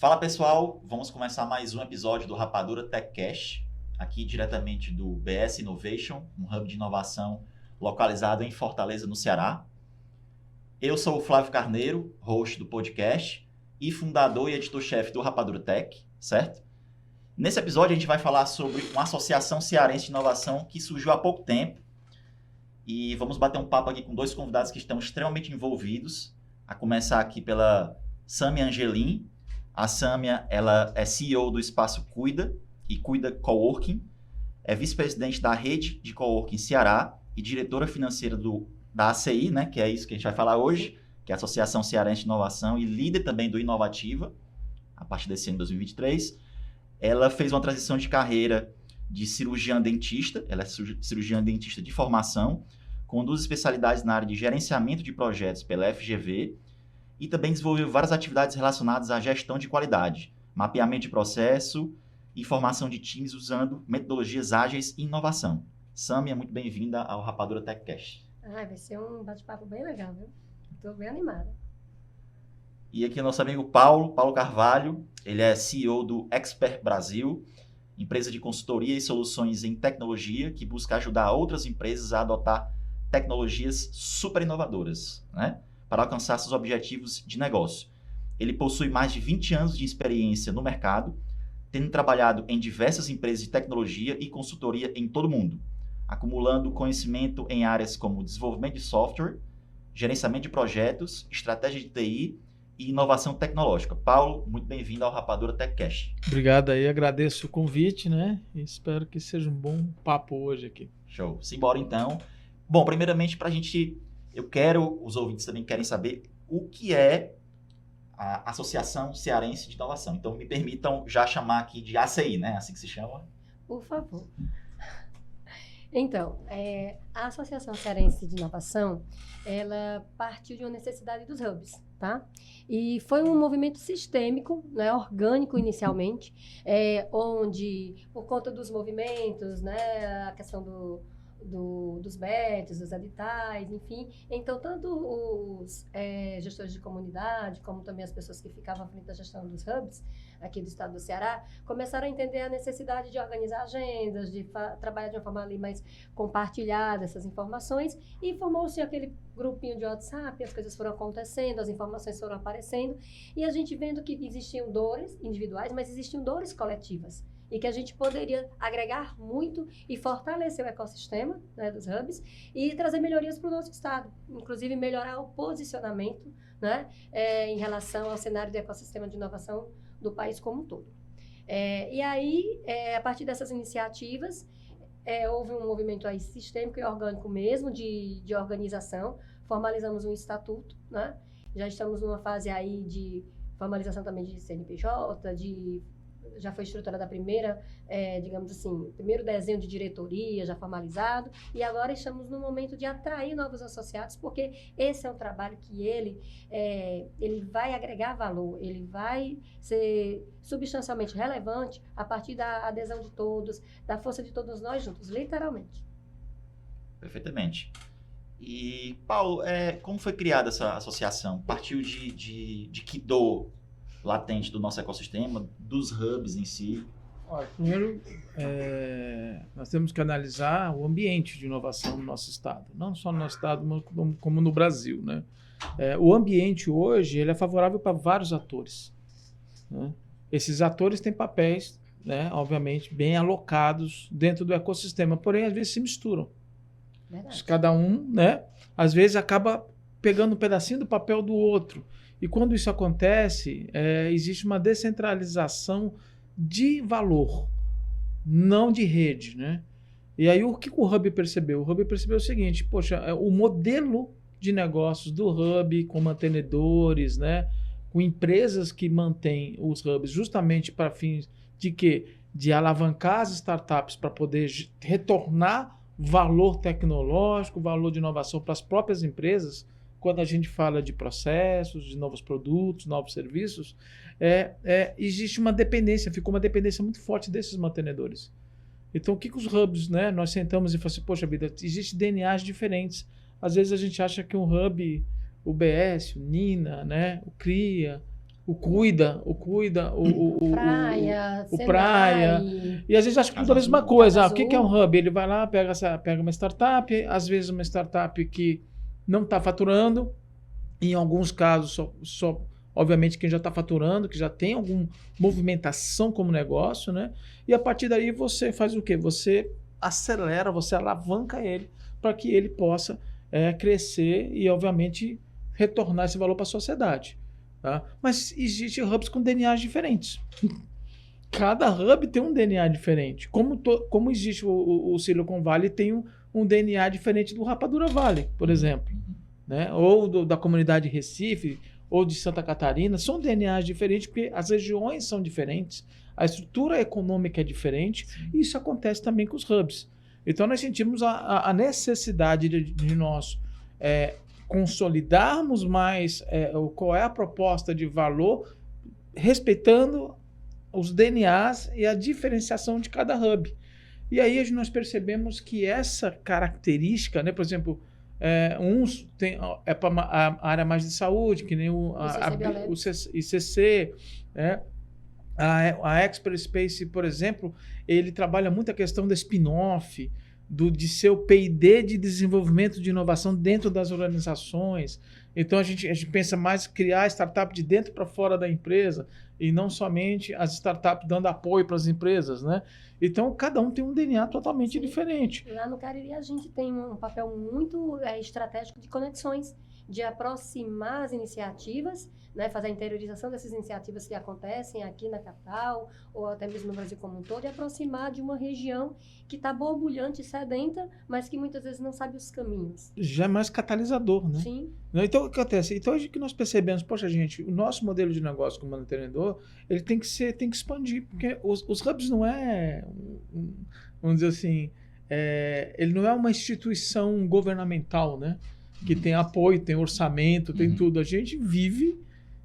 Fala pessoal, vamos começar mais um episódio do Rapadura TechCast, aqui diretamente do BS Innovation, um hub de inovação localizado em Fortaleza, no Ceará. Eu sou o Flávio Carneiro, host do podcast e fundador e editor-chefe do Rapadura Tech, certo? Nesse episódio a gente vai falar sobre uma associação cearense de inovação que surgiu há pouco tempo e vamos bater um papo aqui com dois convidados que estão extremamente envolvidos, a começar aqui pela Sâmia Angelim. A Sâmia, ela é CEO do Espaço Cuida e Cuida Coworking, é vice-presidente da rede de Coworking Ceará e diretora financeira da ACI, né, que é isso que a gente vai falar hoje, que é a Associação Cearense de Inovação e líder também do Inovativa, a partir desse ano de 2023. Ela fez uma transição de carreira de cirurgiã dentista, ela é cirurgiã dentista de formação, conduz especialidades na área de gerenciamento de projetos pela FGV, e também desenvolveu várias atividades relacionadas à gestão de qualidade, mapeamento de processo e formação de times usando metodologias ágeis e inovação. Sâmia, muito bem-vinda ao Rapadura TechCast. Vai ser um bate-papo bem legal, viu? Estou bem animada. E aqui é o nosso amigo Paulo Carvalho, ele é CEO do Expert Brasil, empresa de consultoria e soluções em tecnologia que busca ajudar outras empresas a adotar tecnologias super inovadoras, né, para alcançar seus objetivos de negócio. Ele possui mais de 20 anos de experiência no mercado, tendo trabalhado em diversas empresas de tecnologia e consultoria em todo o mundo, acumulando conhecimento em áreas como desenvolvimento de software, gerenciamento de projetos, estratégia de TI e inovação tecnológica. Paulo, muito bem-vindo ao Rapadura TechCast. Obrigado aí, agradeço o convite, né? E espero que seja um bom papo hoje aqui. Show. Simbora então. Bom, primeiramente os ouvintes também querem saber o que é a Associação Cearense de Inovação. Então, me permitam já chamar aqui de ACI, né? Assim que se chama. Por favor. Então, a Associação Cearense de Inovação, ela partiu de uma necessidade dos hubs, tá? E foi um movimento sistêmico, né, orgânico inicialmente, onde, por conta dos movimentos, né, a questão dos betos, dos editais, enfim. Então, tanto os gestores de comunidade, como também as pessoas que ficavam à frente da gestão dos hubs aqui do estado do Ceará, começaram a entender a necessidade de organizar agendas, de trabalhar de uma forma ali mais compartilhada essas informações, e formou-se aquele grupinho de WhatsApp, as coisas foram acontecendo, as informações foram aparecendo, e a gente vendo que existiam dores individuais, mas existiam dores coletivas, e que a gente poderia agregar muito e fortalecer o ecossistema, né, dos hubs e trazer melhorias para o nosso estado, inclusive melhorar o posicionamento, né, em relação ao cenário do ecossistema de inovação do país como um todo. E aí, a partir dessas iniciativas, houve um movimento aí sistêmico e orgânico mesmo de organização, formalizamos um estatuto, né, já estamos numa fase aí de formalização também de CNPJ, já foi estruturada a primeira, digamos assim, primeiro desenho de diretoria já formalizado, e agora estamos no momento de atrair novos associados, porque esse é um trabalho que ele vai agregar valor, ele vai ser substancialmente relevante a partir da adesão de todos, da força de todos nós juntos, literalmente. Perfeitamente. E, Paulo, como foi criada essa associação? Partiu de que dor latente do nosso ecossistema, dos hubs em si? Olha, primeiro, nós temos que analisar o ambiente de inovação no nosso estado. Não só no nosso estado, mas como no Brasil, né? O ambiente hoje ele é favorável para vários atores, né? Esses atores têm papéis, né, obviamente, bem alocados dentro do ecossistema, porém, às vezes se misturam. Verdade. Cada um, né, às vezes acaba pegando um pedacinho do papel do outro. E quando isso acontece, existe uma descentralização de valor, não de rede, né? E aí o que o Hub percebeu? O Hub percebeu o seguinte: poxa, o modelo de negócios do Hub com mantenedores, né, com empresas que mantêm os Hubs justamente para fins de quê? De alavancar as startups para poder retornar valor tecnológico, valor de inovação para as próprias empresas. Quando a gente fala de processos, de novos produtos, novos serviços, existe uma dependência, ficou uma dependência muito forte desses mantenedores. Então, o que os hubs, né? Nós sentamos e falamos assim, poxa vida, existem DNAs diferentes. Às vezes a gente acha que um hub, o BS, o Nina, né? O CRIA, o Cuida, Praia, o Senai, Praia. E às vezes acha que tudo a mesma Azul, coisa. Casa O que é um Azul. hub? Ele vai lá, pega uma startup, às vezes uma startup que não está faturando, em alguns casos, obviamente, quem já está faturando, que já tem alguma movimentação como negócio, né? E a partir daí você faz o quê? Você acelera, você alavanca ele para que ele possa crescer e, obviamente, retornar esse valor para a sociedade. Tá? Mas existem hubs com DNAs diferentes. Cada hub tem um DNA diferente. Como existe o Silicon Valley, tem um DNA diferente do Rapadura Valley, por exemplo. Né? Ou da comunidade de Recife, ou de Santa Catarina. São DNAs diferentes porque as regiões são diferentes, a estrutura econômica é diferente, e isso acontece também com os hubs. Então, nós sentimos a necessidade de nós consolidarmos mais qual é a proposta de valor, respeitando os DNAs e a diferenciação de cada hub. E aí nós percebemos que essa característica, né, por exemplo, uns tem para a área mais de saúde, que nem o ICC, né? A Expert Space, por exemplo, ele trabalha muito a questão da spin-off, de seu P&D de desenvolvimento de inovação dentro das organizações. Então a gente pensa mais criar startup de dentro para fora da empresa e não somente as startups dando apoio para as empresas, né? Então cada um tem um DNA totalmente diferente. Lá no Cariri a gente tem um papel muito estratégico de conexões, de aproximar as iniciativas, né, fazer a interiorização dessas iniciativas que acontecem aqui na capital ou até mesmo no Brasil como um todo, e aproximar de uma região que está borbulhante e sedenta, mas que muitas vezes não sabe os caminhos. Já é mais catalisador, né? Sim. Então, o que acontece? Então, hoje que nós percebemos, poxa, gente, o nosso modelo de negócio como mantenedor, ele tem que expandir, porque os hubs não vamos dizer assim, ele não é uma instituição governamental, né? Que tem apoio, tem orçamento, tem tudo. A gente vive,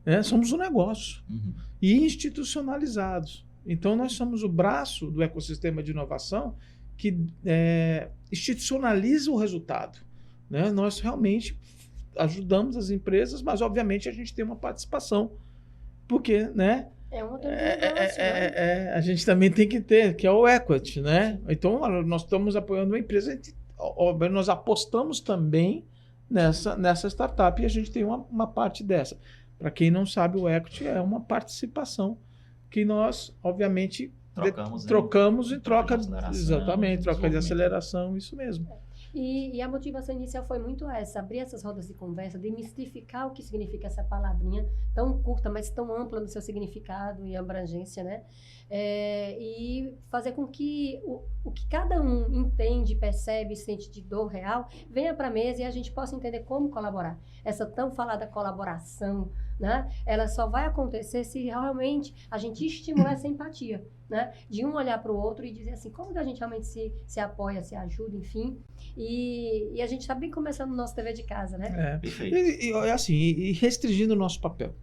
né? Somos um negócio e institucionalizados. Então, nós somos o braço do ecossistema de inovação que institucionaliza o resultado. Né? Nós realmente ajudamos as empresas, mas, obviamente, a gente tem uma participação, porque, né? É um modelo de negócio, né? A gente também tem que ter, que é o equity, né? Então, nós estamos apoiando uma empresa, nós apostamos também nessa startup e a gente tem uma parte dessa. Para quem não sabe, o equity é uma participação que nós, obviamente, trocamos em troca de exatamente, troca de aceleração, isso mesmo. E a motivação inicial foi muito essa, abrir essas rodas de conversa, demistificar o que significa essa palavrinha tão curta, mas tão ampla no seu significado e abrangência, né? E fazer com que o que cada um entende, percebe, sente de dor real, venha para a mesa e a gente possa entender como colaborar. Essa tão falada colaboração, né? Ela só vai acontecer se realmente a gente estimular essa empatia, né? De um olhar para o outro e dizer assim, como que a gente realmente se apoia, se ajuda, enfim. E a gente está bem começando o nosso dever de casa, né? Perfeito. E restringindo o nosso papel.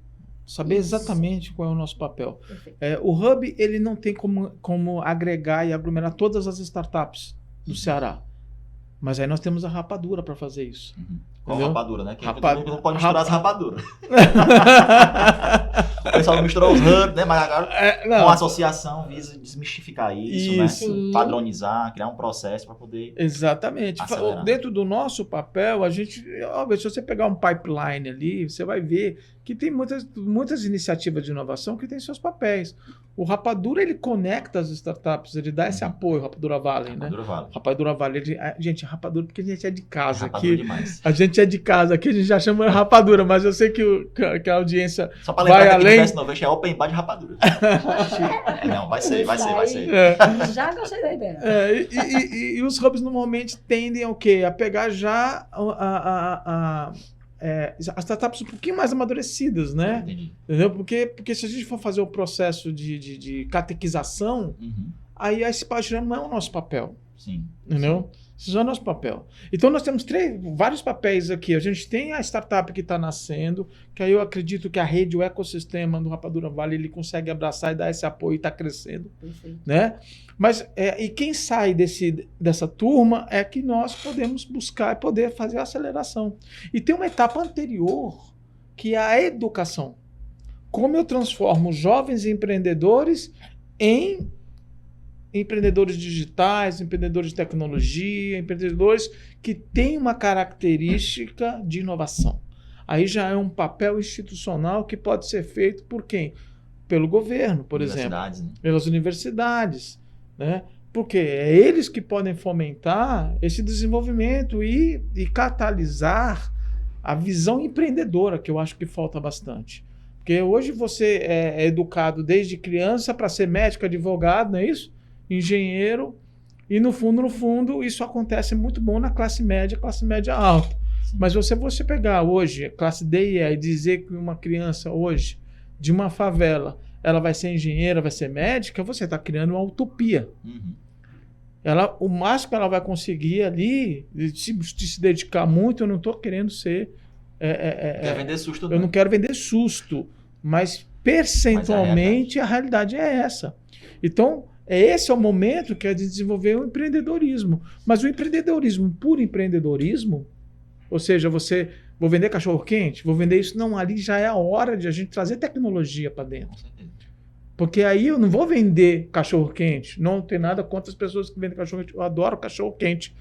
Saber exatamente qual é o nosso papel. Perfeito. O Hub, ele não tem como agregar e aglomerar todas as startups do Ceará. Mas aí nós temos a Rapadura para fazer isso. Qual entendeu? rapadura, né? Que não pode misturar as rapaduras. O pessoal misturou os hubs, né? Mas agora com a associação visa desmistificar isso. Né? Padronizar, criar um processo para poder exatamente. acelerar. Dentro do nosso papel, a gente, óbvio, se você pegar um pipeline ali, você vai ver que tem muitas iniciativas de inovação que têm seus papéis. O Rapadura, ele conecta as startups, ele dá esse apoio, Rapadura Valley, né? Rapadura Valley. Gente, Rapadura porque a gente é de casa aqui. Demais. A gente é de casa aqui, a gente já chama Rapadura, mas eu sei que a audiência só para lembrar vai que além. Aqui no Innovation é Open Bar de Rapadura. Não, vai ser. Já gostei da ideia. E os hubs normalmente tendem ao quê? A pegar já as startups um pouquinho mais amadurecidas, né? Entendi. Entendeu? Porque se a gente for fazer o processo de catequização, aí esse já não é o nosso papel. Sim. Entendeu? Esse já é o nosso papel. Então nós temos vários papéis aqui. A gente tem a startup que está nascendo, que aí eu acredito que a rede, o ecossistema do Rapadura Valley, ele consegue abraçar e dar esse apoio e está crescendo. Perfeito. Né? Mas e quem sai dessa turma é que nós podemos buscar e poder fazer a aceleração. E tem uma etapa anterior, que é a educação. como eu transformo jovens empreendedores em empreendedores digitais, empreendedores de tecnologia, empreendedores que têm uma característica de inovação. Aí já é um papel institucional que pode ser feito por quem? Pelo governo, por exemplo. Né? Pelas universidades, né? Porque é eles que podem fomentar esse desenvolvimento e catalisar a visão empreendedora, que eu acho que falta bastante. Porque hoje você é educado desde criança para ser médico, advogado, não é isso? Engenheiro, e no fundo, isso acontece muito bom na classe média alta. Sim. Mas você pegar hoje, classe D e E, e dizer que uma criança hoje, de uma favela, ela vai ser engenheira, vai ser médica, você está criando uma utopia. Uhum. O máximo que ela vai conseguir ali, se dedicar muito, eu não estou querendo ser... Quer vender susto, eu não quero vender susto, mas percentualmente a realidade é essa. Então, esse é o momento que é de desenvolver o empreendedorismo. Mas o empreendedorismo, puro empreendedorismo, ou seja, vou vender cachorro-quente, vou vender isso, não, ali já é a hora de a gente trazer tecnologia para dentro. Porque aí eu não vou vender cachorro-quente, não tem nada contra as pessoas que vendem cachorro-quente, eu adoro cachorro-quente,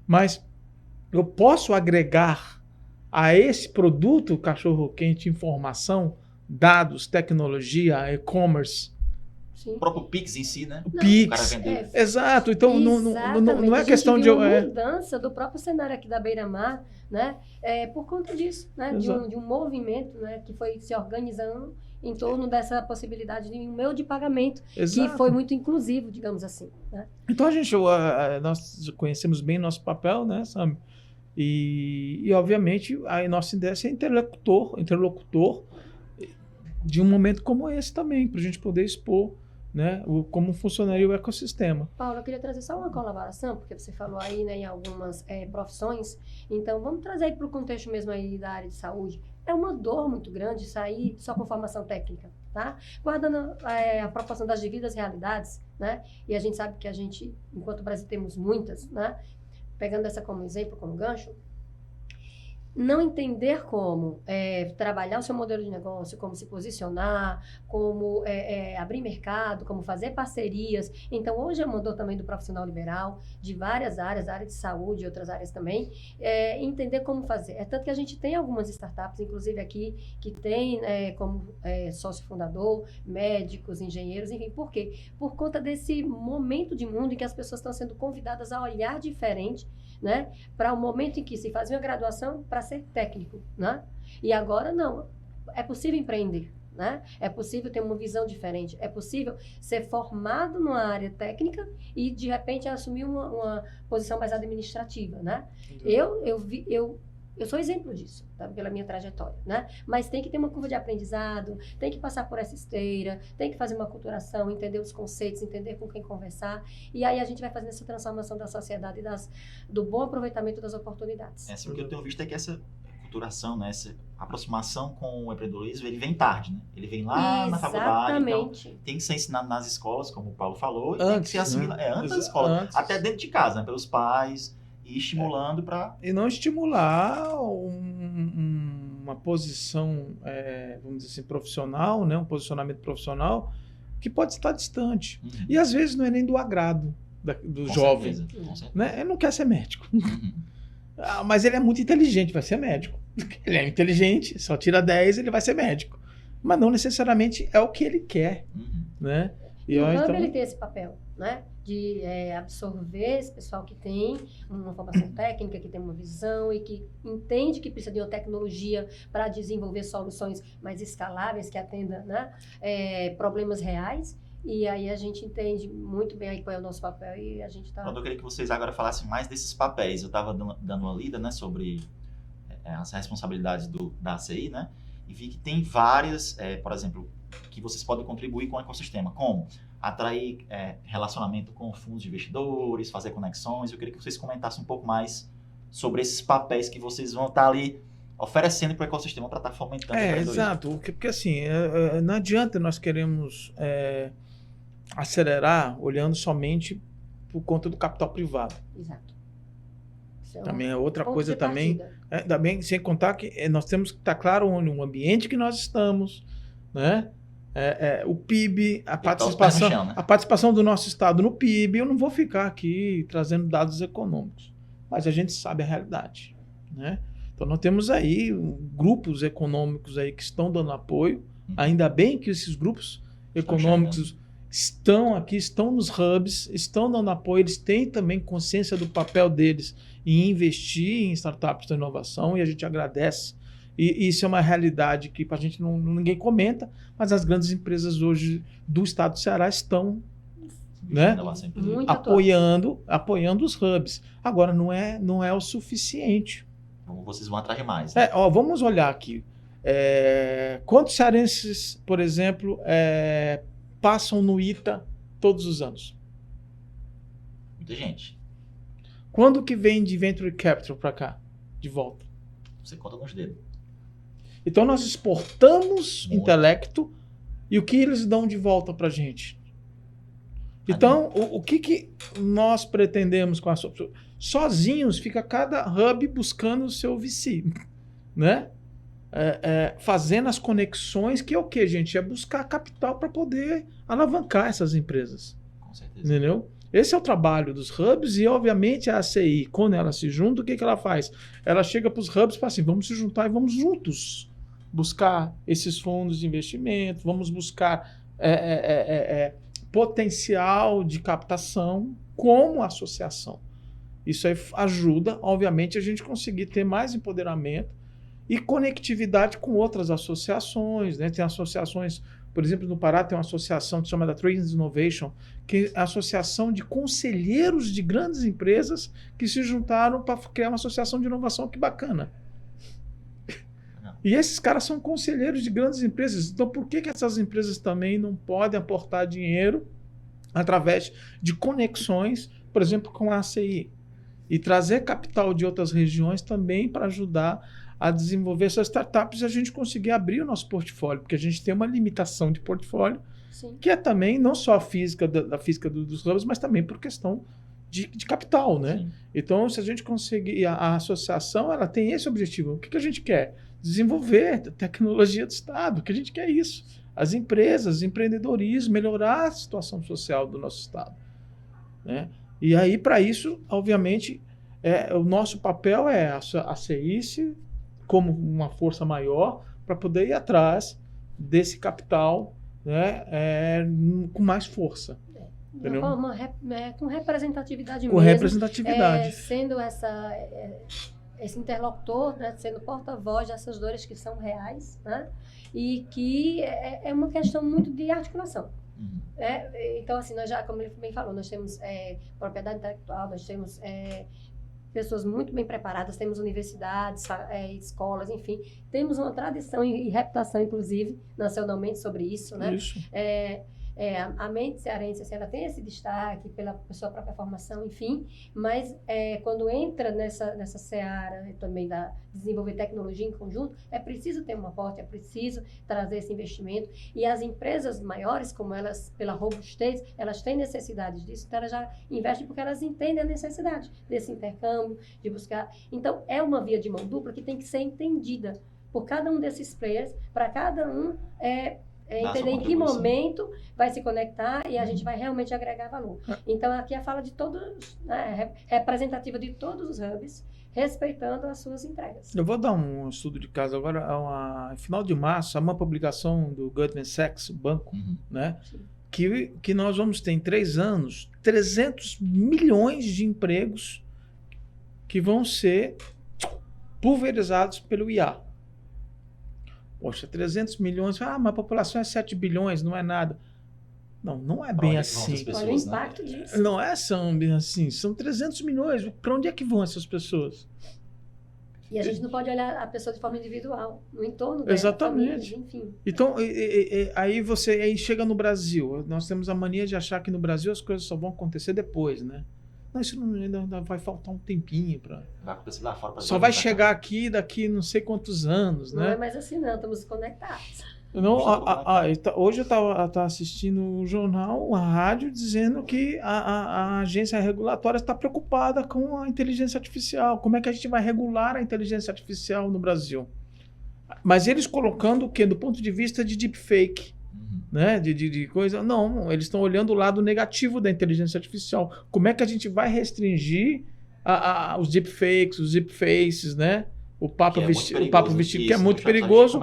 mas eu posso agregar a esse produto, cachorro-quente, informação, dados, tecnologia, e-commerce. O próprio Pix em si, né? O Pix. Exato. Então, não é questão de... A mudança do próprio cenário aqui da Beira-Mar, né? Por conta disso, né? De um movimento, né? Que foi se organizando em torno dessa possibilidade de um meio de pagamento, que foi muito inclusivo, digamos assim. Né? Então, nós conhecemos bem nosso papel, né, Sam? E obviamente, a nossa ideia é ser interlocutor de um momento como esse também, para a gente poder expor, né, como funcionaria o ecossistema. Paulo, eu queria trazer só uma colaboração, porque você falou aí, né, em algumas profissões, então vamos trazer para o contexto mesmo aí da área de saúde. É uma dor muito grande sair só com formação técnica, tá? Guardando a proporção das devidas realidades, né? E a gente sabe que a gente, enquanto Brasil, temos muitas, né? Pegando essa como exemplo, como gancho, não entender como trabalhar o seu modelo de negócio, como se posicionar, como abrir mercado, como fazer parcerias. Então, hoje é uma dor também do profissional liberal, de várias áreas, a área de saúde e outras áreas também, entender como fazer. É tanto que a gente tem algumas startups, inclusive aqui, que tem como sócio fundador, médicos, engenheiros, enfim. Por quê? Por conta desse momento de mundo em que as pessoas estão sendo convidadas a olhar diferente, né, para o momento em que se fazia uma graduação para ser técnico, né? E agora não, é possível empreender, né? É possível ter uma visão diferente, é possível ser formado numa área técnica e de repente assumir uma posição mais administrativa, né? Eu sou exemplo disso, tá? Pela minha trajetória, né? Mas tem que ter uma curva de aprendizado, tem que passar por essa esteira, tem que fazer uma aculturação, entender os conceitos, entender com quem conversar, e aí a gente vai fazendo essa transformação da sociedade e do bom aproveitamento das oportunidades. O que eu tenho visto é que essa aculturação, né, essa aproximação com o empreendedorismo, ele vem tarde, né? Ele vem lá na faculdade, então tem que ser ensinado nas escolas, como o Paulo falou, e tem que ser assimilado antes da escola, até dentro de casa, né, pelos pais, e estimulando para... E não estimular uma posição, vamos dizer assim, profissional, né? Um posicionamento profissional que pode estar distante. Uhum. E às vezes não é nem do agrado do jovem. Né? Ele não quer ser médico. Uhum. Mas ele é muito inteligente, vai ser médico. Ele é inteligente, só tira 10, ele vai ser médico. Mas não necessariamente é o que ele quer. Uhum. Né? E o Hub, ele tem esse papel, né? De absorver esse pessoal que tem uma formação técnica, que tem uma visão e que entende que precisa de uma tecnologia para desenvolver soluções mais escaláveis, que atendam, né, problemas reais. E aí a gente entende muito bem aí qual é o nosso papel e a gente está... Eu queria que vocês agora falassem mais desses papéis. Eu estava dando uma lida, né, sobre as responsabilidades da ACI, né, e vi que tem várias, por exemplo, que vocês podem contribuir com o ecossistema, como atrair relacionamento com fundos de investidores, fazer conexões. Eu queria que vocês comentassem um pouco mais sobre esses papéis que vocês vão estar ali oferecendo para o ecossistema para estar fomentando o empreendedorismo. Exato, porque assim, não adianta nós queremos acelerar olhando somente por conta do capital privado. Exato. Também é outra coisa também, sem contar que nós temos que estar claro no ambiente que nós estamos, né? O PIB, os pés no chão, né? a participação do nosso Estado no PIB, eu não vou ficar aqui trazendo dados econômicos, mas a gente sabe a realidade, né? Então nós temos aí grupos econômicos aí que estão dando apoio, ainda bem que esses grupos econômicos estão aqui, estão nos hubs, estão dando apoio, eles têm também consciência do papel deles em investir em startups de inovação, e a gente agradece. E isso é uma realidade que a gente ninguém comenta, mas as grandes empresas hoje do estado do Ceará estão, né, apoiando os hubs. Agora, não é o suficiente. Vocês vão atrás de mais. Né? Vamos olhar aqui. Quantos cearenses, por exemplo, passam no ITA todos os anos? Muita gente. Quando que vem de Venture Capital para cá, de volta? Você conta nos dedos. Então nós exportamos intelecto e o que eles dão de volta para a gente? Então, o que nós pretendemos com a sozinhos fica cada hub buscando o seu VC, né? Fazendo as conexões, que é o que, gente? É buscar capital para poder alavancar essas empresas. Com certeza. Entendeu? Esse é o trabalho dos hubs e, obviamente, a ACI, quando ela se junta, o que ela faz? Ela chega para os hubs e fala assim, vamos se juntar e vamos juntos buscar esses fundos de investimento, vamos buscar potencial de captação como associação. Isso aí ajuda, obviamente, a gente conseguir ter mais empoderamento e conectividade com outras associações, né? Tem associações, por exemplo, no Pará tem uma associação que se chama da Trends Innovation, que é a associação de conselheiros de grandes empresas que se juntaram para criar uma associação de inovação. Que bacana. E esses caras são conselheiros de grandes empresas. Então, por que essas empresas também não podem aportar dinheiro através de conexões, por exemplo, com a ACI? E trazer capital de outras regiões também para ajudar a desenvolver essas startups e a gente conseguir abrir o nosso portfólio, porque a gente tem uma limitação de portfólio, sim, que é também não só a física da física dos hubs, mas também por questão de capital, né? Sim. Então, se a gente conseguir, a associação, ela tem esse objetivo. O que a gente quer? Desenvolver tecnologia do Estado, o que a gente quer é isso. As empresas, empreendedorismo, melhorar a situação social do nosso Estado, né? E aí, para isso, obviamente, o nosso papel é a CIC como uma força maior para poder ir atrás desse capital, né, com mais força. De uma forma com representatividade com mesmo. Representatividade. Sendo esse interlocutor, né, sendo porta-voz dessas dores que são reais, né, e que é uma questão muito de articulação. Então, assim, nós já, como ele bem falou, nós temos propriedade intelectual, nós temos pessoas muito bem preparadas, temos universidades, escolas, enfim, temos uma tradição e reputação, inclusive, nacionalmente sobre isso, né? Isso. A mente cearense, assim, ela tem esse destaque pela sua própria formação, enfim, mas quando entra nessa seara também da desenvolver tecnologia em conjunto, é preciso ter um aporte, é preciso trazer esse investimento, e as empresas maiores, como elas, pela robustez, elas têm necessidades disso, então elas já investem porque elas entendem a necessidade desse intercâmbio, de buscar. Então, é uma via de mão dupla que tem que ser entendida por cada um desses players, para cada um entender em que momento vai se conectar e a gente vai realmente agregar valor. Então, aqui é a fala de todos, né, representativa de todos os hubs, respeitando as suas entregas. Eu vou dar um estudo de caso agora. No final de março, há uma publicação do Goldman Sachs, banco, né, que nós vamos ter em 3 anos 300 milhões de empregos que vão ser pulverizados pelo IA. Poxa, 300 milhões, mas a população é 7 bilhões, não é nada. Não é bem assim. Olha o impacto disso. Não é bem assim, são 300 milhões. Para onde é que vão essas pessoas? E a gente não pode olhar a pessoa de forma individual, no entorno dela. Exatamente. Família, enfim. Então, aí chega no Brasil. Nós temos a mania de achar que no Brasil as coisas só vão acontecer depois, né? Não, isso ainda vai faltar um tempinho para. Vai acontecer lá fora. Só vai chegar aqui daqui não sei quantos anos, né? Não é mais assim, não. Estamos conectados. Não, hoje eu estava assistindo um jornal, uma rádio, dizendo que a agência regulatória está preocupada com a inteligência artificial. Como é que a gente vai regular a inteligência artificial no Brasil? Mas eles colocando o quê? Do ponto de vista de deepfake, né? De coisa. Não, eles estão olhando o lado negativo da inteligência artificial. Como é que a gente vai restringir os deepfakes, os deepfaces, né? O papo vestido, que é muito perigoso.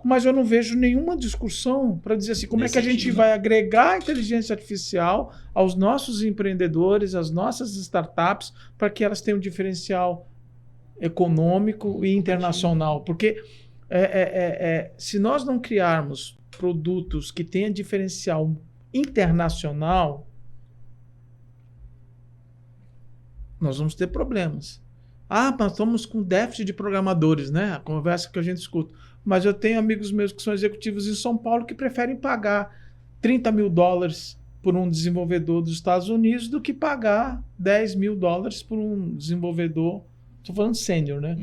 Mas eu não vejo nenhuma discussão para dizer assim, como é que a gente vai agregar a inteligência artificial aos nossos empreendedores, às nossas startups, para que elas tenham um diferencial econômico e internacional. Porque se nós não criarmos produtos que tenham diferencial internacional, nós vamos ter problemas. Nós estamos com déficit de programadores, né? A conversa que a gente escuta. Mas eu tenho amigos meus que são executivos em São Paulo que preferem pagar $30 mil por um desenvolvedor dos Estados Unidos do que pagar $10 mil por um desenvolvedor, estou falando sênior, né?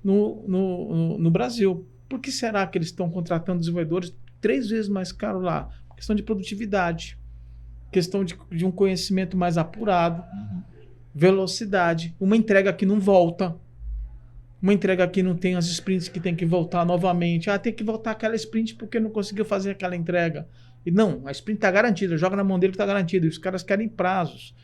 No Brasil. Por que será que eles estão contratando desenvolvedores 3 vezes mais caro lá? Questão de produtividade, questão de um conhecimento mais apurado, velocidade, uma entrega que não volta, uma entrega que não tem as sprints que tem que voltar novamente. Tem que voltar aquela sprint porque não conseguiu fazer aquela entrega. E não, a sprint está garantida, joga na mão dele que está garantida. E os caras querem prazos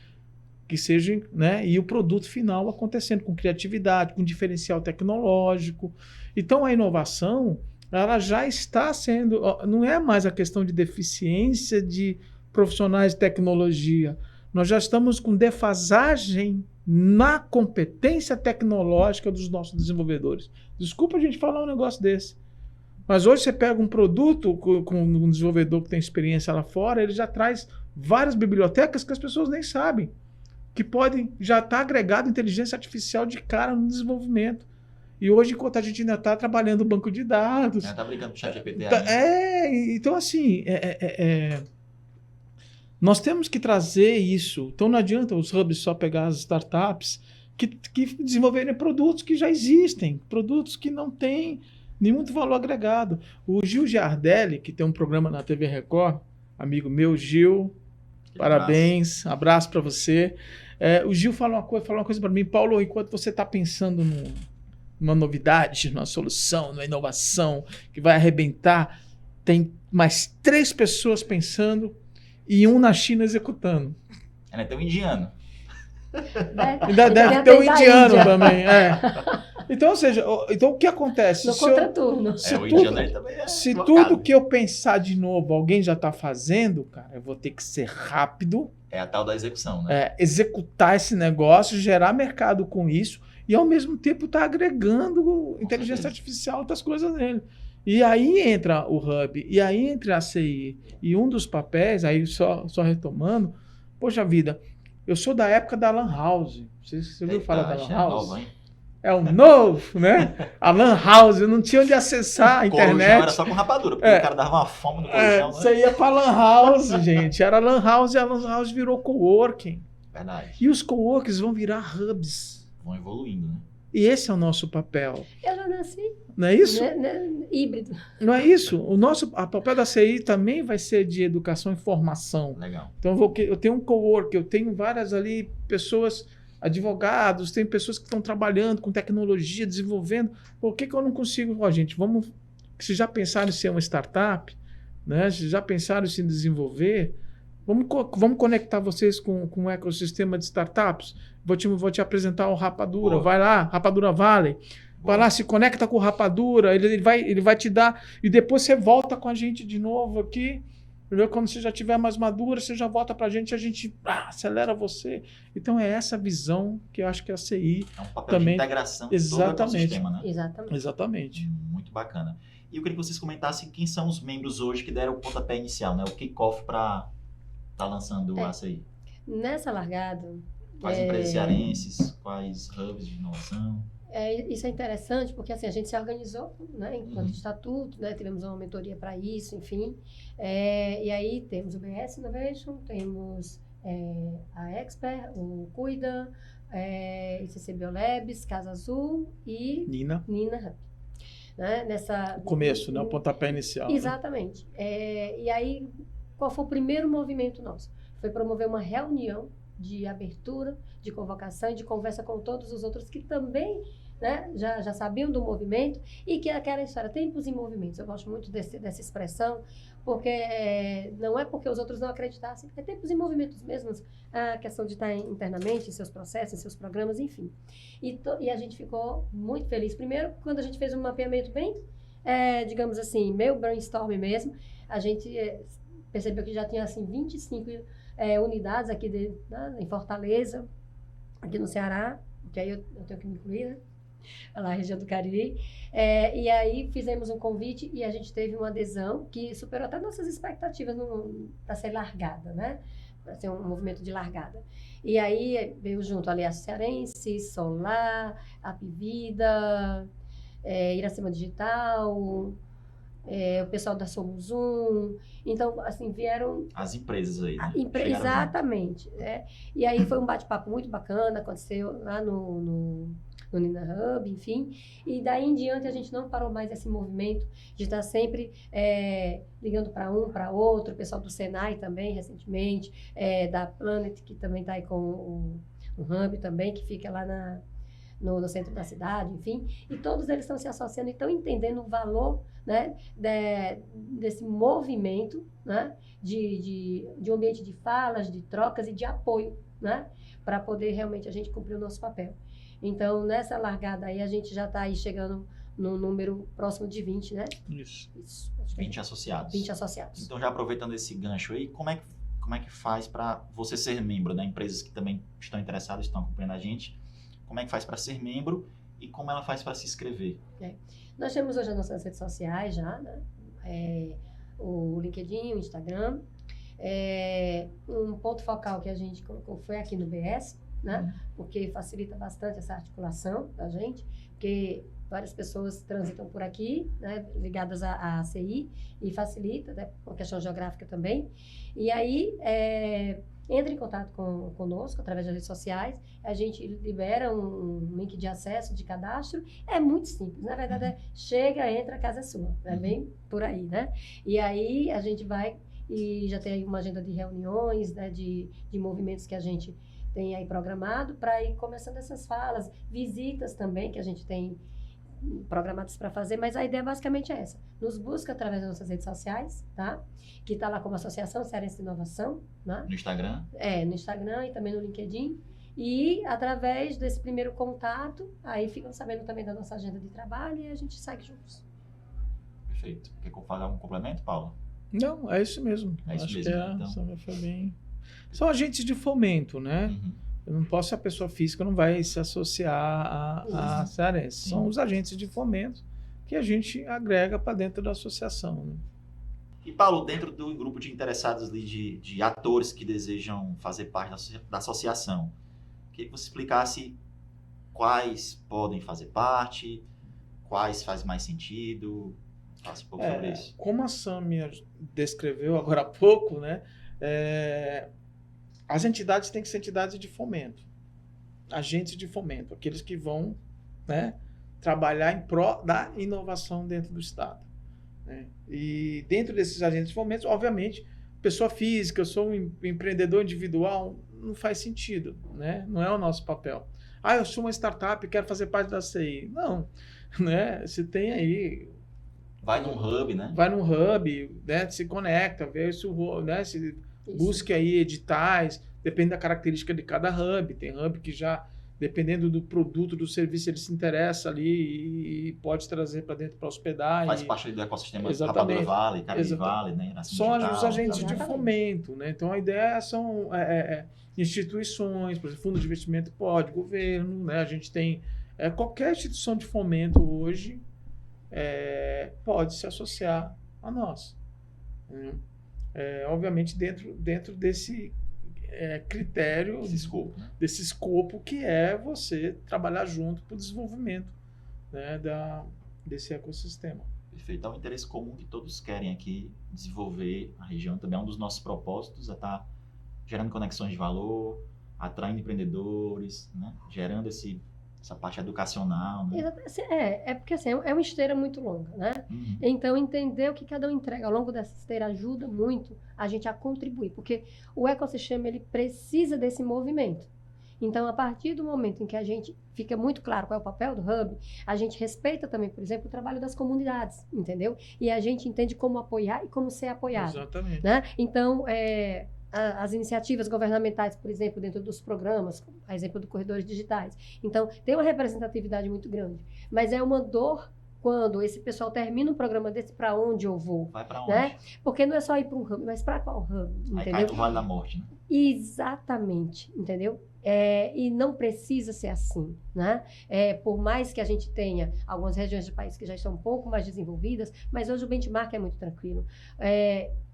que sejam, né? E o produto final acontecendo com criatividade, com diferencial tecnológico. Então a inovação, ela já está sendo, não é mais a questão de deficiência de profissionais de tecnologia. Nós já estamos com defasagem na competência tecnológica dos nossos desenvolvedores. Desculpa a gente falar um negócio desse. Mas hoje você pega um produto com um desenvolvedor que tem experiência lá fora, ele já traz várias bibliotecas que as pessoas nem sabem, que podem já estar agregado inteligência artificial de cara no desenvolvimento. E hoje, enquanto a gente ainda está trabalhando o banco de dados... Está brincando com o ChatGPT então assim... Nós temos que trazer isso. Então não adianta os hubs só pegar as startups que desenvolverem produtos que já existem, produtos que não têm nenhum valor agregado. O Gil Giardelli, que tem um programa na TV Record, amigo meu, Gil, parabéns, abraço para você. O Gil falou uma coisa para mim, Paulo, enquanto você está pensando numa novidade, numa solução, numa inovação que vai arrebentar, tem mais 3 pessoas pensando e um na China executando. Tem um indiano. Ainda deve ter um indiano também. Então, ou seja, o que acontece? No contraturno. Se tudo que eu pensar de novo, alguém já está fazendo, cara, eu vou ter que ser rápido. É a tal da execução, né? Executar esse negócio, gerar mercado com isso e, ao mesmo tempo, estar agregando inteligência artificial e outras coisas nele. E aí entra o Hub, e aí entra a CI. E um dos papéis, aí só retomando, poxa vida, eu sou da época da Lan House. Você ouviu falar da Lan House? Novo, hein? É o novo, né? A Lan House, eu não tinha onde acessar a internet. Corujão era só com rapadura, porque o cara dava uma fome no corujão. Você ia pra Lan House, gente. Era Lan House e a Lan House virou coworking. Verdade. E os coworkings vão virar hubs. Vão evoluindo, né? E esse é o nosso papel. Eu já nasci. Não é isso? Híbrido. Não é isso? O papel da CI também vai ser de educação e formação. Legal. Então eu tenho um cowork, eu tenho várias ali pessoas, advogados, tem pessoas que estão trabalhando com tecnologia, desenvolvendo. Por que eu não consigo? Gente, se já pensaram em ser uma startup, né? Se já pensaram em se desenvolver, vamos conectar vocês com um ecossistema de startups. Vou te apresentar o Rapadura. Vai lá, Rapadura Valley. Vai lá, se conecta com o Rapadura, ele vai te dar, e depois você volta com a gente de novo aqui, entendeu? Quando você já estiver mais madura, você já volta pra gente, a gente acelera você. Então é essa visão que eu acho que a CI é um papel também... de integração de todo o ecossistema, né? Exatamente. Muito bacana. E eu queria que vocês comentassem quem são os membros hoje que deram o pontapé inicial, né? O kick-off para estar lançando a CI. Nessa largada... Quais empresas cearenses, quais hubs de inovação? Isso é interessante porque assim, a gente se organizou, né, enquanto estatuto, né, tivemos uma mentoria para isso, enfim. E aí temos o BS Innovation, temos a Expert, o Cuida, ICC Biolabs, Casa Azul e Nina Hub. Né, o começo, né, o pontapé inicial. Exatamente. Né? E aí, qual foi o primeiro movimento nosso? Foi promover uma reunião de abertura, de convocação e de conversa com todos os outros que também né, já sabiam do movimento e que aquela história, tempos em movimentos. Eu gosto muito dessa expressão, porque não é porque os outros não acreditassem, é tempos em movimentos mesmo, a questão de estar internamente, em seus processos, em seus programas, enfim. E a gente ficou muito feliz. Primeiro, quando a gente fez um mapeamento bem, digamos assim, meio brainstorm mesmo, a gente percebeu que já tinha assim 25 unidades aqui em Fortaleza, aqui no Ceará, que aí eu tenho que me incluir, né? Lá na região do Cariri. E aí fizemos um convite e a gente teve uma adesão que superou até nossas expectativas para ser largada, né? Para ser um movimento de largada. E aí veio junto Aliança Cearense, Solar, Apivida, Iracema Digital, o pessoal da Somos Um. Então, assim, vieram... As empresas aí, né? Exatamente. E aí foi um bate-papo muito bacana, aconteceu lá no Nina Hub, enfim. E daí em diante a gente não parou mais esse movimento de estar sempre ligando para um, para outro. O pessoal do Senai também, recentemente, da Planet, que também está aí com o Hub também, que fica lá no centro da cidade, enfim. E todos eles estão se associando e estão entendendo o valor, né, desse movimento, né, de um ambiente de falas, de trocas e de apoio, né, para poder realmente a gente cumprir o nosso papel. Então, nessa largada aí, a gente já está aí chegando no número próximo de 20, né? Isso. 20 associados. 20 associados. Então, já aproveitando esse gancho aí, como é que faz para você ser membro, né? Empresas que também estão interessadas, estão acompanhando a gente, como é que faz para ser membro e como ela faz para se inscrever? Nós temos hoje as nossas redes sociais já, né? O LinkedIn, o Instagram. Um ponto focal que a gente colocou foi aqui no BS, né? Porque facilita bastante essa articulação da gente, porque várias pessoas transitam por aqui, né, ligadas à CI, e facilita, né, com a questão geográfica também. E aí, entre em contato conosco através das redes sociais, a gente libera um link de acesso, de cadastro. É muito simples, na verdade, chega, entra, a casa é sua, é bem por aí, né? E aí a gente vai e já tem aí uma agenda de reuniões, né, de movimentos que a gente tem aí programado para ir começando essas falas, visitas também que a gente tem programadas para fazer, mas a ideia basicamente é essa. Nos busca através das nossas redes sociais, tá? Que está lá como Associação Cearense de Inovação, né? No Instagram? No Instagram e também no LinkedIn. E através desse primeiro contato, aí ficam sabendo também da nossa agenda de trabalho e a gente segue juntos. Perfeito. Quer fazer algum complemento, Paulo? Não, é isso mesmo. É isso Acho mesmo, que então. foi bem... São agentes de fomento, né? Eu não posso, a pessoa física não vai se associar a Cearense. São os agentes de fomento que a gente agrega para dentro da associação, né? E, Paulo, dentro do grupo de interessados ali, de atores que desejam fazer parte da associação, queria que você explicasse quais podem fazer parte, quais faz mais sentido. Fala um pouco sobre isso. Como a Sâmia descreveu agora há pouco, né? As entidades têm que ser entidades de fomento, agentes de fomento, aqueles que vão, né, trabalhar em prol da inovação dentro do Estado, né? E dentro desses agentes de fomento, obviamente, pessoa física, eu sou um empreendedor individual, não faz sentido, né? Não é o nosso papel. Eu sou uma startup e quero fazer parte da CI. Não, né? Você tem aí... Vai num hub, né? Vai num hub, né? Se conecta, vê se busque aí editais, depende da característica de cada hub. Tem hub que já, dependendo do produto, do serviço, ele se interessa ali e pode trazer para dentro para hospedar. Faz parte do ecossistema Rapadura Vale, Cariri Vale, né? São os agentes de fomento, né? Então a ideia são instituições, por exemplo, fundo de investimento pode, governo, né? A gente tem qualquer instituição de fomento hoje pode se associar a nós. Obviamente dentro desse critério, desse escopo que é você trabalhar junto para o desenvolvimento, né, desse ecossistema. Perfeito. É um interesse comum que todos querem aqui desenvolver a região. Também é um dos nossos propósitos, estar gerando conexões de valor, atraindo empreendedores, né, gerando essa parte educacional, né? Porque assim, é uma esteira muito longa, né? Então, entender o que cada um entrega ao longo dessa esteira ajuda muito a gente a contribuir, porque o ecossistema, ele precisa desse movimento. Então, a partir do momento em que a gente fica muito claro qual é o papel do Hub, a gente respeita também, por exemplo, o trabalho das comunidades, entendeu? E a gente entende como apoiar e como ser apoiado. Exatamente. Né? Então, as iniciativas governamentais, por exemplo, dentro dos programas, a exemplo do Corredores Digitais. Então, tem uma representatividade muito grande. Mas é uma dor quando esse pessoal termina um programa desse, para onde eu vou? Vai para onde? Né? Porque não é só ir para um hub, mas para qual hub? Aí Entendeu? cai no Vale da Morte, né? Exatamente, entendeu? E não precisa ser assim, né? Por mais que a gente tenha algumas regiões do país que já estão um pouco mais desenvolvidas, mas hoje o benchmark é muito tranquilo.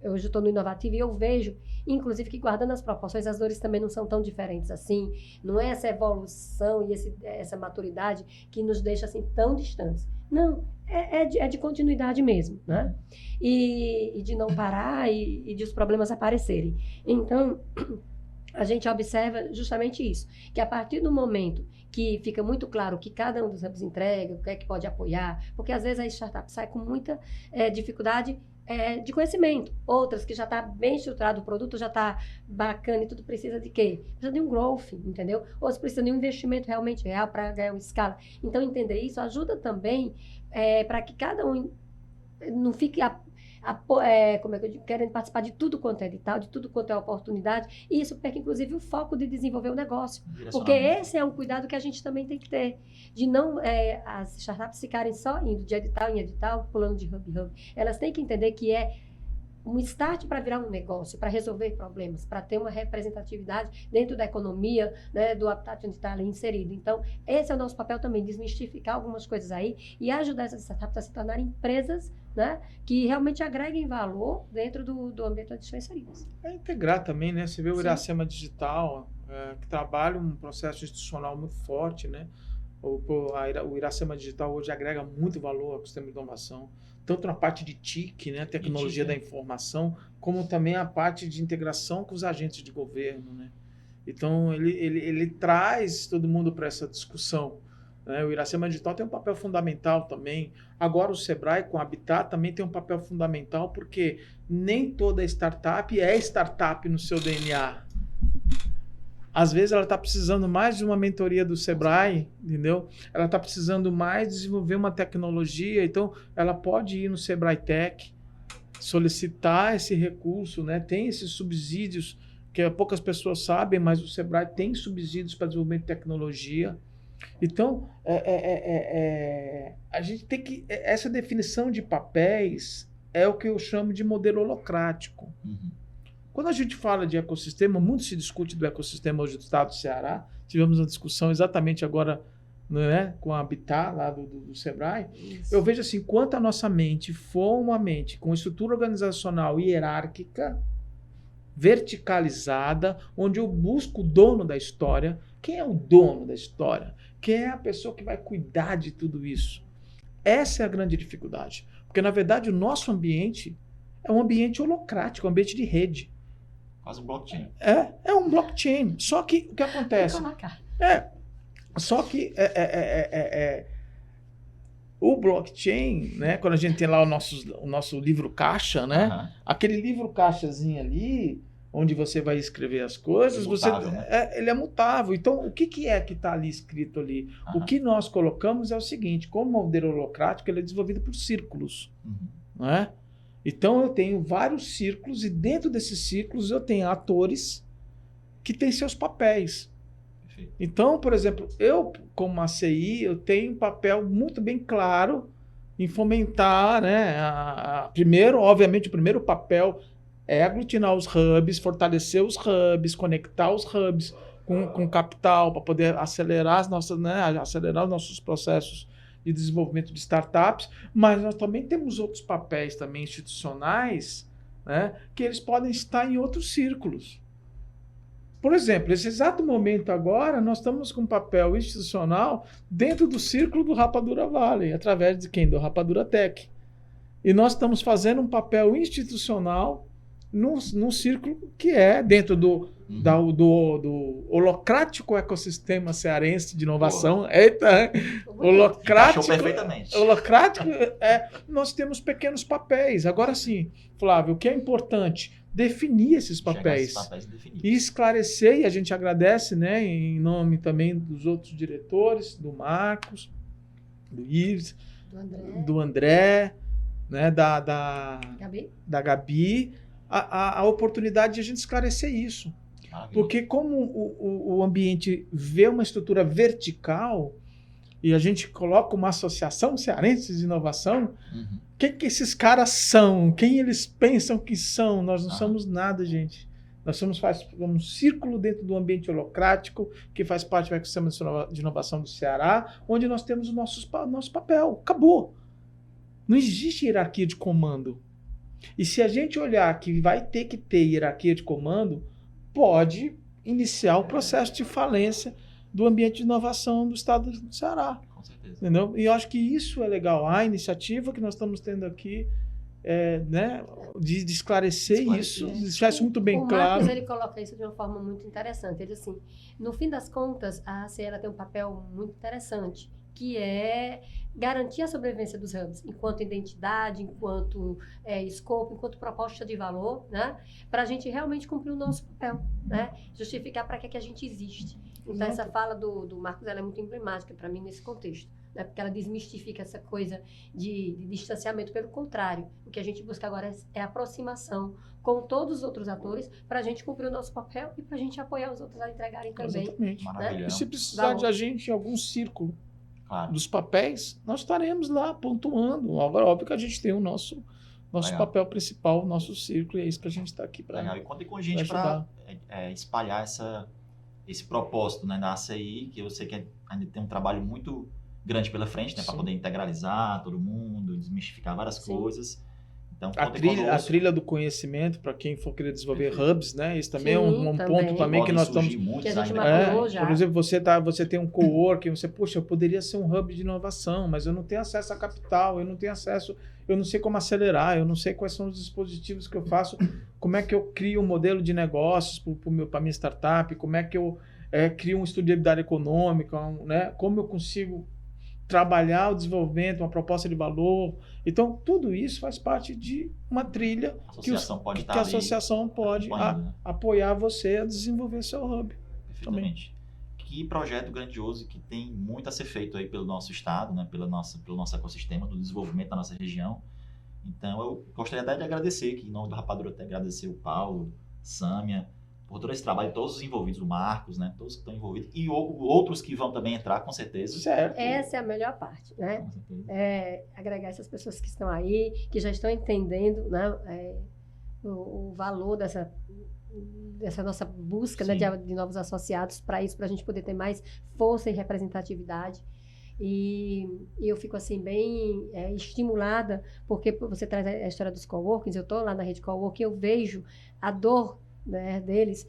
Hoje eu estou no Inovativo e eu vejo, inclusive, que guardando as proporções, as dores também não são tão diferentes assim. Não é essa evolução e essa maturidade que nos deixa assim tão distantes. Não, é de continuidade mesmo, né? E de não parar e de os problemas aparecerem. Então, a gente observa justamente isso, que a partir do momento que fica muito claro o que cada um dos hubs entrega, o que é que pode apoiar, porque às vezes a startup sai com muita dificuldade de conhecimento. Outras que já está bem estruturado, o produto já está bacana e tudo precisa de quê? Precisa de um growth, entendeu? Outros precisam de um investimento realmente real para ganhar uma escala. Então, entender isso ajuda também para que cada um não fique como é que eu digo, querendo participar de tudo quanto é edital, de tudo quanto é oportunidade, e isso perca, inclusive, o foco de desenvolver o negócio. Porque esse é um cuidado que a gente também tem que ter, de não as startups ficarem só indo de edital em edital, pulando de hub em hub. Elas têm que entender que é um start para virar um negócio, para resolver problemas, para ter uma representatividade dentro da economia, né, do habitat onde está ali inserido. Então, esse é o nosso papel também, desmistificar algumas coisas aí e ajudar essas startups a se tornarem empresas, né, que realmente agreguem valor dentro do ambiente onde estão inseridas. Integrar também, né? Você vê o Sim. Iracema Digital, que trabalha um processo institucional muito forte, né? O Iracema Digital hoje agrega muito valor ao sistema de inovação, tanto na parte de TIC, né, tecnologia da informação, como também a parte de integração com os agentes de governo, né? Então, ele traz todo mundo para essa discussão, né? O Iracema Digital tem um papel fundamental também. Agora, o Sebrae, com a Habitat, também tem um papel fundamental, porque nem toda startup é startup no seu DNA. Às vezes ela está precisando mais de uma mentoria do Sebrae, entendeu? Ela está precisando mais desenvolver uma tecnologia, então ela pode ir no Sebrae Tech, solicitar esse recurso, né? Tem esses subsídios que poucas pessoas sabem, mas o Sebrae tem subsídios para desenvolvimento de tecnologia. Então, a gente tem que... Essa definição de papéis é o que eu chamo de modelo holocrático. Uhum. Quando a gente fala de ecossistema, muito se discute do ecossistema hoje do estado do Ceará. Tivemos uma discussão exatamente agora, né, com a Habitat, lá do Sebrae. Isso. Eu vejo assim, quanto a nossa mente for uma mente com estrutura organizacional hierárquica, verticalizada, onde eu busco o dono da história. Quem é o dono da história? Quem é a pessoa que vai cuidar de tudo isso? Essa é a grande dificuldade. Porque, na verdade, o nosso ambiente é um ambiente holocrático, um ambiente de rede. Quase um blockchain. É um blockchain. Só que o que acontece? Só que o blockchain, né? Quando a gente tem lá o nosso livro caixa, né? Uhum. Aquele livro caixazinho ali, onde você vai escrever as coisas, mutável, né? Ele é mutável. Então, o que é que está ali escrito ali? Uhum. O que nós colocamos é o seguinte: como modelo holocrático, ele é desenvolvido por círculos, né? Então, eu tenho vários círculos e dentro desses círculos eu tenho atores que têm seus papéis. Perfeito. Então, por exemplo, eu, como uma CI, eu tenho um papel muito bem claro em fomentar, né? Primeiro, obviamente, o primeiro papel é aglutinar os hubs, fortalecer os hubs, conectar os hubs com capital para poder acelerar acelerar os nossos processos de desenvolvimento de startups, mas nós também temos outros papéis também institucionais, né, que eles podem estar em outros círculos. Por exemplo, nesse exato momento agora, nós estamos com um papel institucional dentro do círculo do Rapadura Valley, através de quem? Do Rapadura Tech. E nós estamos fazendo um papel institucional num círculo que é dentro do holocrático ecossistema cearense de inovação. Eita, holocrático. Perfeitamente. Holocrático, nós temos pequenos papéis. Agora sim, Flávio, o que é importante? definir esses Chegar a papéis. esses papéis definidos. E esclarecer, e a gente agradece, né, em nome também dos outros diretores, do Marcos, do Ives, do André, né, da Gabi, a oportunidade de a gente esclarecer isso. Maravilha. Porque como o ambiente vê uma estrutura vertical e a gente coloca uma associação cearense de inovação, quem que esses caras são? Quem eles pensam que são? Nós não somos nada, gente. Nós somos um círculo dentro do ambiente holocrático que faz parte do ecossistema de inovação do Ceará, onde nós temos o nosso papel. Acabou. Não existe hierarquia de comando. E se a gente olhar que vai ter que ter hierarquia de comando, pode iniciar o processo de falência do ambiente de inovação do estado do Ceará. Com certeza. Entendeu? E eu acho que isso é legal. A iniciativa que nós estamos tendo aqui, né, de esclarecer isso, deixar isso muito bem o claro. Marcos, ele coloca isso de uma forma muito interessante. Ele diz assim, no fim das contas, a ACE ela tem um papel muito interessante, que é garantir a sobrevivência dos hubs, enquanto identidade, enquanto escopo, enquanto proposta de valor, né? Para a gente realmente cumprir o nosso papel, né? Justificar para que a gente existe. Então, essa fala do Marcos ela é muito emblemática para mim nesse contexto, né? Porque ela desmistifica essa coisa de distanciamento. Pelo contrário, o que a gente busca agora é aproximação com todos os outros atores para a gente cumprir o nosso papel e para a gente apoiar os outros a entregarem também. Exatamente. Maravilha. E se precisar de a gente em algum círculo dos papéis, nós estaremos lá pontuando. Agora, óbvio que a gente tem o nosso papel principal, o nosso círculo, e é isso que a gente está aqui para ajudar. E conta com a gente para espalhar esse propósito, né, da ACI, que eu sei que ainda tem um trabalho muito grande pela frente, né, para poder integralizar todo mundo, desmistificar várias coisas. Então, a trilha do conhecimento, para quem for querer desenvolver hubs, né? Isso também é um ponto também que nós estamos... Que a gente mapeou já. Por exemplo, você tem um coworking, eu poderia ser um hub de inovação, mas eu não tenho acesso a capital, eu não sei como acelerar, eu não sei quais são os dispositivos que eu faço, como é que eu crio um modelo de negócios para minha startup, como é que eu crio um estudo de habilidade econômica, né? Como eu consigo trabalhar o desenvolvimento, uma proposta de valor. Então, tudo isso faz parte de uma trilha que a associação pode apoiar você a desenvolver seu hub. Perfeitamente. Que projeto grandioso que tem muito a ser feito aí pelo nosso estado, né, pelo nosso ecossistema, do desenvolvimento da nossa região. Então, eu gostaria até de agradecer, que em nome do Rapadura até agradecer o Paulo, Sâmia, por todo esse trabalho, todos os envolvidos, o Marcos, né? Todos que estão envolvidos, e outros que vão também entrar, com certeza. Certo. Essa é a melhor parte, né? Com certeza. Agregar essas pessoas que estão aí, que já estão entendendo, né, o valor dessa nossa busca, né, de novos associados, para isso, para a gente poder ter mais força e representatividade. E eu fico assim bem estimulada, porque você traz a história dos coworkings, eu estou lá na rede coworking, eu vejo a dor, né, deles,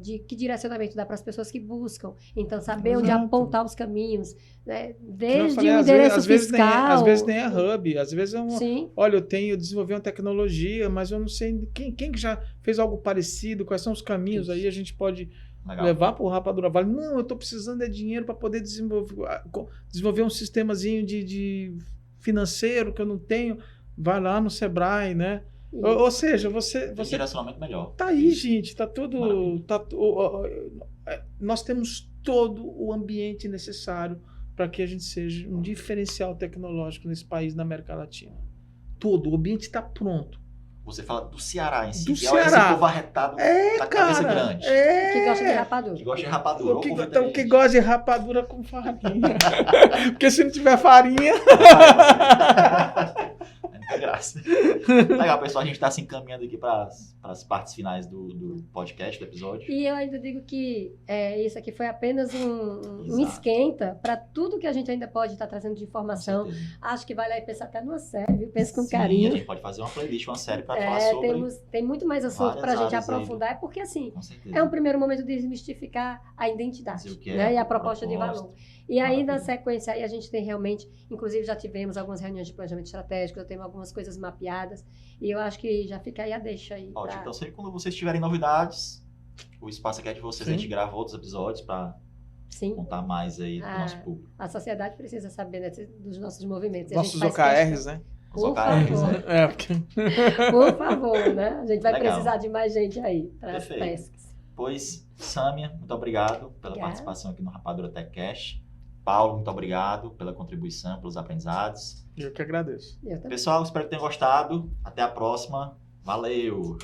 de que direcionamento dá para as pessoas que buscam. Então, saber onde apontar os caminhos, né, desde o endereço fiscal. Às vezes nem é hub, às vezes é olha, eu desenvolvi uma tecnologia, mas eu não sei quem já fez algo parecido, quais são os caminhos, aí a gente pode levar para o Rapadura Vale. Não, eu estou precisando de dinheiro para poder desenvolver um sistemazinho de financeiro que eu não tenho, vai lá no Sebrae, né? Ou seja, você direcionamento melhor. Tá aí, gente, tá tudo. Nós temos todo o ambiente necessário para que a gente seja um diferencial tecnológico nesse país, na América Latina. Todo, o ambiente está pronto. Você fala do Ceará em si, do que Ceará. Esse povo arretado da cabeça grande. Que gosta de rapadura. Que gosta de rapadura. Que gosta de rapadura com farinha. Porque se não tiver farinha... Muita graça. Legal, pessoal, a gente está se encaminhando aqui para as partes finais do podcast, do episódio. E eu ainda digo que isso aqui foi apenas um esquenta para tudo que a gente ainda pode estar trazendo de informação. Acho que vale aí pensar até numa série, viu? Pensa com carinho. A gente pode fazer uma playlist, uma série para falar sobre... Tem muito mais assunto para a gente aprofundar, porque assim, é um primeiro momento de desmistificar a identidade, né? E a proposta de valor. E aí, na sequência, aí a gente tem realmente, inclusive já tivemos algumas reuniões de planejamento estratégico, já temos algumas coisas mapeadas, e eu acho que já fica aí a deixa aí. Ótimo, então sempre quando vocês tiverem novidades, o espaço aqui é de vocês, a gente grava outros episódios para contar mais aí do nosso público. A sociedade precisa saber, né, dos nossos movimentos. Nossos OKRs, né? os Por ocarais, favor. né? Porque... Por favor, né? A gente vai Legal. precisar de mais gente aí para as Perfeito. pescas. Pois, Sâmia, muito obrigado pela Obrigada. participação aqui no Rapadura TechCast. Paulo, muito obrigado pela contribuição, pelos aprendizados. Eu que agradeço. Eu também. Pessoal, espero que tenham gostado. Até a próxima. Valeu!